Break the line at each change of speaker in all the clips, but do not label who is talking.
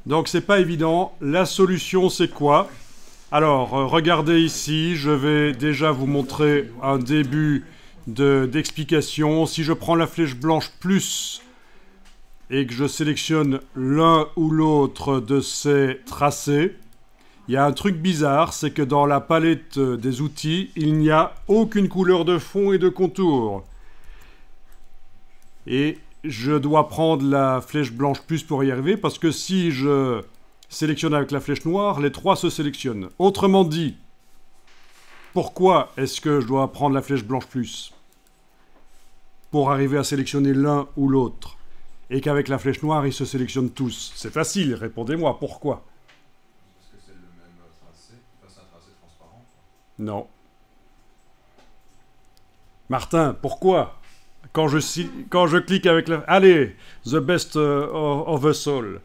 Donc c'est pas évident. La solution c'est quoi? Alors regardez ici, je vais déjà vous montrer un début d'explication. Si je prends la flèche blanche plus et que je sélectionne l'un ou l'autre de ces tracés, il y a un truc bizarre, c'est que dans la palette des outils, il n'y a aucune couleur de fond et de contour. Et je dois prendre la flèche blanche plus pour y arriver, parce que si je sélectionne avec la flèche noire, les trois se sélectionnent. Autrement dit, pourquoi est-ce que je dois prendre la flèche blanche plus pour arriver à sélectionner l'un ou l'autre, et qu'avec la flèche noire, ils se sélectionnent tous? C'est facile, répondez-moi, pourquoi?
Parce que c'est le même tracé, enfin c'est un tracé transparent.
Non. Martin, pourquoi? Quand je clique avec la... Allez, the best of us all.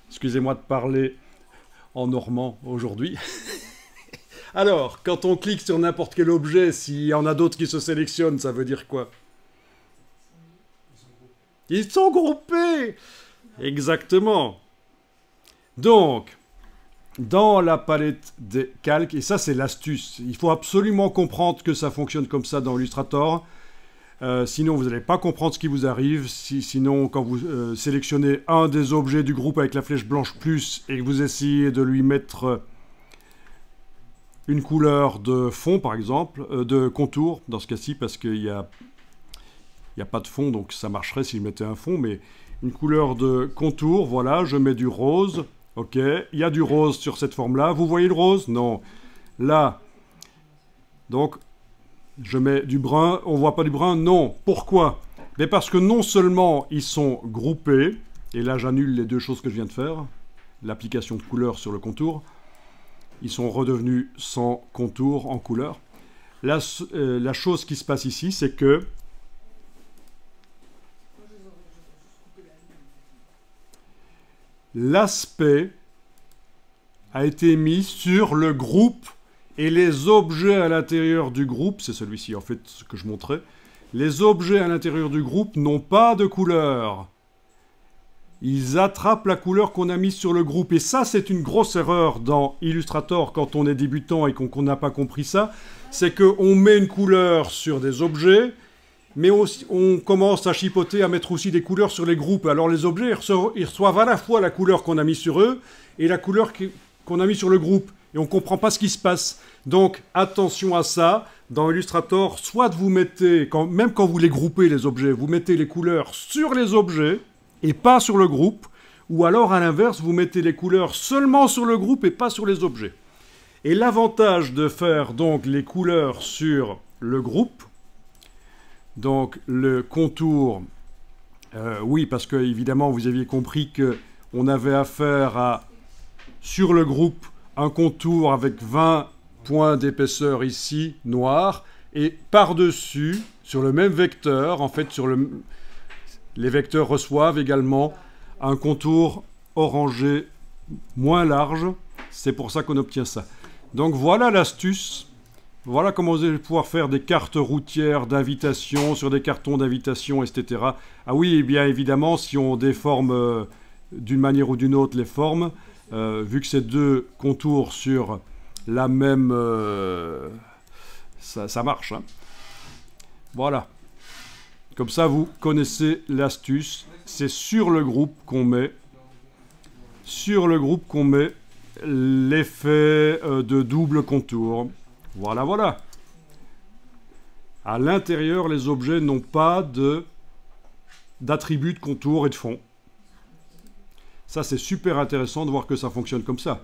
Excusez-moi de parler en normand aujourd'hui. Alors, quand on clique sur n'importe quel objet, s'il y en a d'autres qui se sélectionnent, ça veut dire quoi? Ils sont groupés! Exactement. Donc, dans la palette des calques, et ça c'est l'astuce, il faut absolument comprendre que ça fonctionne comme ça dans Illustrator, sinon vous n'allez pas comprendre ce qui vous arrive. Sinon quand vous sélectionnez un des objets du groupe avec la flèche blanche plus et que vous essayez de lui mettre une couleur de fond par exemple, de contour dans ce cas-ci, parce qu'il n'y a pas de fond, donc ça marcherait si je mettais un fond, mais une couleur de contour, voilà, je mets du rose. Ok, il y a du rose sur cette forme-là. Vous voyez le rose? Non. Là, donc, je mets du brun. On ne voit pas du brun? Non. Pourquoi? Mais parce que non seulement ils sont groupés, et là j'annule les deux choses que je viens de faire, l'application de couleur sur le contour, ils sont redevenus sans contour en couleur. La chose qui se passe ici, c'est que l'aspect a été mis sur le groupe et les objets à l'intérieur du groupe, c'est celui-ci en fait ce que je montrais, les objets à l'intérieur du groupe n'ont pas de couleur. Ils attrapent la couleur qu'on a mise sur le groupe. Et ça, c'est une grosse erreur dans Illustrator quand on est débutant et qu'on n'a pas compris ça. C'est qu'on met une couleur sur des objets, mais on commence à chipoter, à mettre aussi des couleurs sur les groupes. Alors les objets, ils reçoivent à la fois la couleur qu'on a mise sur eux et la couleur qu'on a mise sur le groupe. Et on ne comprend pas ce qui se passe. Donc attention à ça. Dans Illustrator, soit vous mettez, même quand vous les groupez les objets, vous mettez les couleurs sur les objets et pas sur le groupe. Ou alors à l'inverse, vous mettez les couleurs seulement sur le groupe et pas sur les objets. Et l'avantage de faire donc les couleurs sur le groupe, donc le contour, oui, parce que évidemment vous aviez compris qu'on avait affaire à, sur le groupe, un contour avec 20 points d'épaisseur ici, noir, et par-dessus, sur le même vecteur, en fait, les vecteurs reçoivent également un contour orangé moins large. C'est pour ça qu'on obtient ça. Donc voilà l'astuce. Voilà comment vous allez pouvoir faire des cartes routières d'invitation, sur des cartons d'invitation, etc. Ah oui, et bien évidemment, si on déforme d'une manière ou d'une autre les formes, vu que c'est deux contours sur la même... ça marche. Hein. Voilà. Comme ça, vous connaissez l'astuce. C'est sur le groupe qu'on met... l'effet de double contour. Voilà, voilà. À l'intérieur, les objets n'ont pas d'attributs de contour et de fond. Ça, c'est super intéressant de voir que ça fonctionne comme ça.